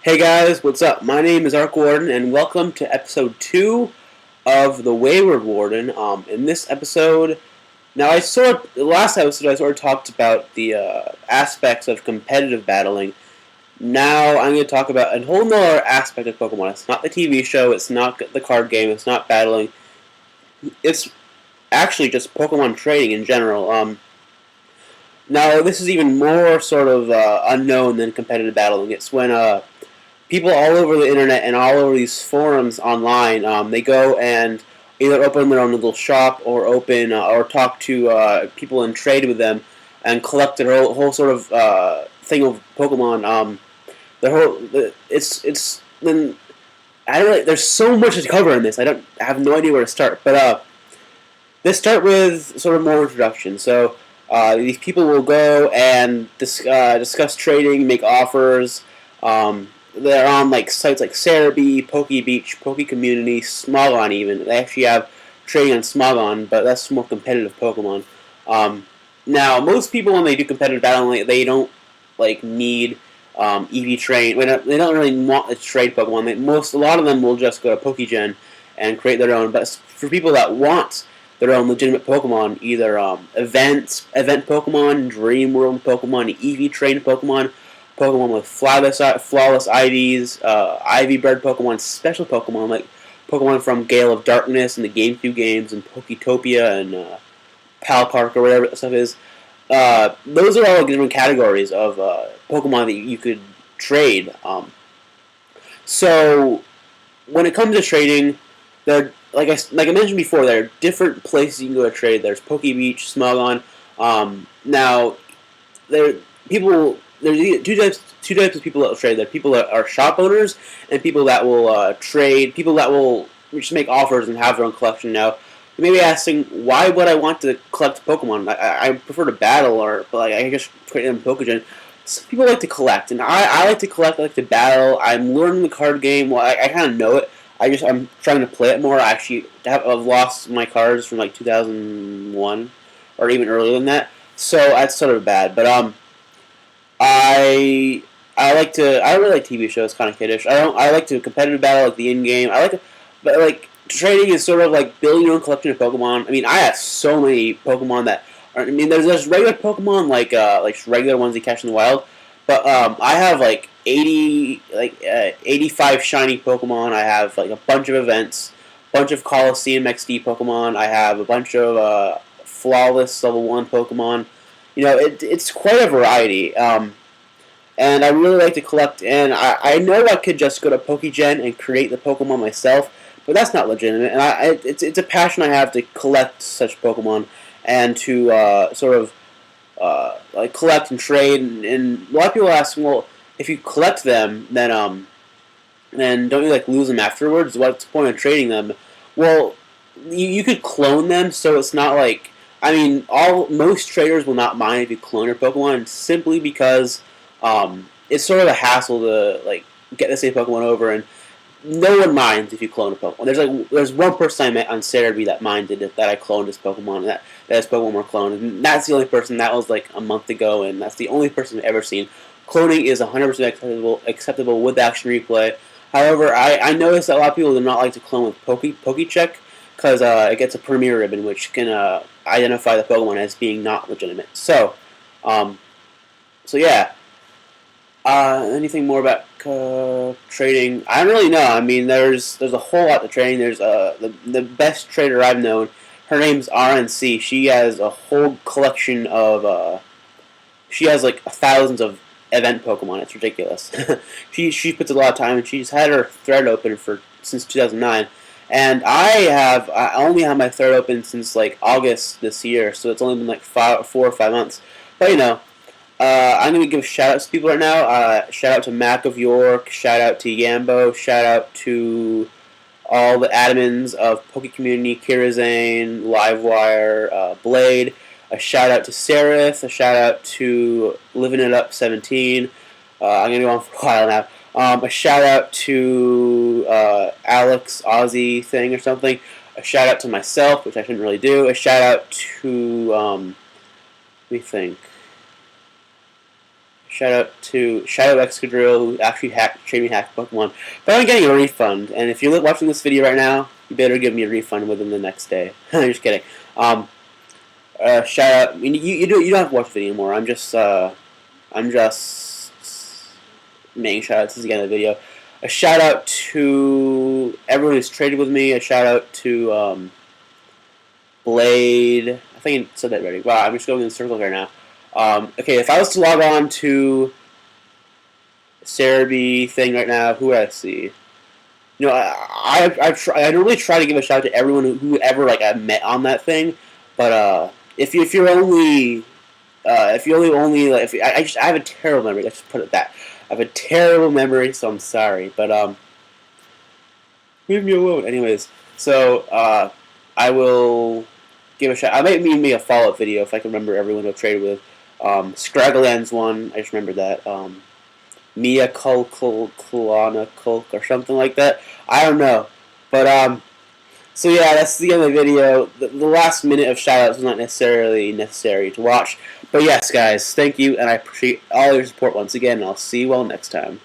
Hey guys, what's up? My name is Warden, and welcome to episode 2 of the Wayward Warden. In this episode, the last episode I sort of talked about the aspects of competitive battling. Now I'm going to talk about a whole nother aspect of Pokemon. It's not the TV show, it's not the card game, it's not battling. It's actually just Pokemon trading in general. Now this is even more sort of unknown than competitive battling. It's when people all over the internet and all over these forums online, they go and either open their own little shop or open or talk to people and trade with them and collect their whole sort of thing of Pokemon. It's then I don't really, there's so much to cover in this. I have no idea where to start, but let's start with sort of more introduction. So these people will go and discuss trading, make offers. They're on like sites like Cerebi, PokeBeach, Poke Community, Smogon even. They actually have trading on Smogon, but that's more competitive Pokemon. Now, most people when they do competitive battling, they don't like need EV train. They don't really want to trade Pokemon. A lot of them will just go to Pokegen and create their own. But for people that want their own legitimate Pokemon, either event Pokemon, Dream World Pokemon, EV trained Pokemon with flawless IVs, IV bred Pokemon, special Pokemon like Pokemon from Gale of Darkness and the GameCube games and Poketopia and Pal Park or whatever that stuff is. Those are all like different categories of Pokemon that you could trade. So when it comes to trading, there like I mentioned before, there are different places you can go to trade. There's PokeBeach, Smogon. Now there people. There's two types of people that will trade. There are people that are shop owners and people that will trade. People that will just make offers and have their own collection. Now, you may be asking, why would I want to collect Pokemon? I prefer to battle, but like I just create them in Pokegen. Some people like to collect, and I like to collect. I like to battle. I'm learning the card game. Well, I kind of know it. I'm trying to play it more. I've lost my cards from like 2001 or even earlier than that. So that's sort of bad, but I don't really like TV shows, kind of kiddish. I like to competitive battle, like the in game. But like trading is sort of like building your own collection of Pokemon. I mean, I have so many Pokemon that are. I mean, there's regular Pokemon like regular ones you catch in the wild, but I have like 85 shiny Pokemon. I have like a bunch of events, bunch of Coliseum XD Pokemon. I have a bunch of flawless level 1 Pokemon. It's quite a variety. And I really like to collect. And I know I could just go to Pokegen and create the Pokemon myself, but that's not legitimate. And it's a passion I have to collect such Pokemon and to like collect and trade. And a lot of people ask, well, if you collect them, then don't you like lose them afterwards? What's the point of trading them? Well, you could clone them, so it's not like. I mean, most traders will not mind if you clone your Pokemon simply because it's sort of a hassle to like get the same Pokemon over, and no one minds if you clone a Pokemon. There's one person I met on Cerebi that minded that I cloned his Pokemon, that his Pokemon were cloned, and that's the only person. That was like a month ago, and that's the only person I've ever seen. Cloning is 100% acceptable with action replay. However, I noticed that a lot of people do not like to clone with Pokecheck because it gets a premier ribbon, which can identify the Pokemon as being not legitimate. So yeah. Anything more about trading? I don't really know. I mean, there's a whole lot to trading. There's the best trader I've known. Her name's RNC. She has a whole collection of. She has like thousands of event Pokemon. It's ridiculous. she puts a lot of time, and she's had her thread open since 2009. And I only have my thread open since like August this year, so it's only been like 4 or 5 months. But I'm going to give shout-outs to people right now. Shout out to Mac of York. Shout out to Yambo. Shout out to all the admins of Poke Community, Kirazane, Livewire, Blade. A shout out to Seraph. A shout out to Living It Up 17. I'm going to go on for a while now. A shout out to Alex Aussie thing or something. A shout out to myself, which I shouldn't really do. A shout out to let me think. Shout out to Shadow Excadrill, who actually traded me hacked Pokemon. But I'm getting a refund, and if you're watching this video right now, you better give me a refund within the next day. I'm just kidding. Shout out. I mean, you don't have to watch the video anymore. I'm just making shout outs again in the video. A shout out to everyone who's traded with me. A shout out to Blade. I think I said that already. Wow, I'm just going in circles right now. Okay, if I was to log on to Cerebi thing right now, who would I see? You know, I normally try to give a shout out to everyone whoever like I met on that thing, but if you only like, I have a terrible memory. Let's just put it that. I have a terrible memory, so I'm sorry, but leave me alone. Anyways, so I will give a shout. I might make a follow-up video if I can remember everyone I've traded with. Scraggleland's one. I just remember that. Mia Kulana Kulk or something like that. I don't know, but so yeah, that's the end of the video. The last minute of shoutouts was not necessarily necessary to watch, but yes, guys, thank you, and I appreciate all your support once again. And I'll see you all next time.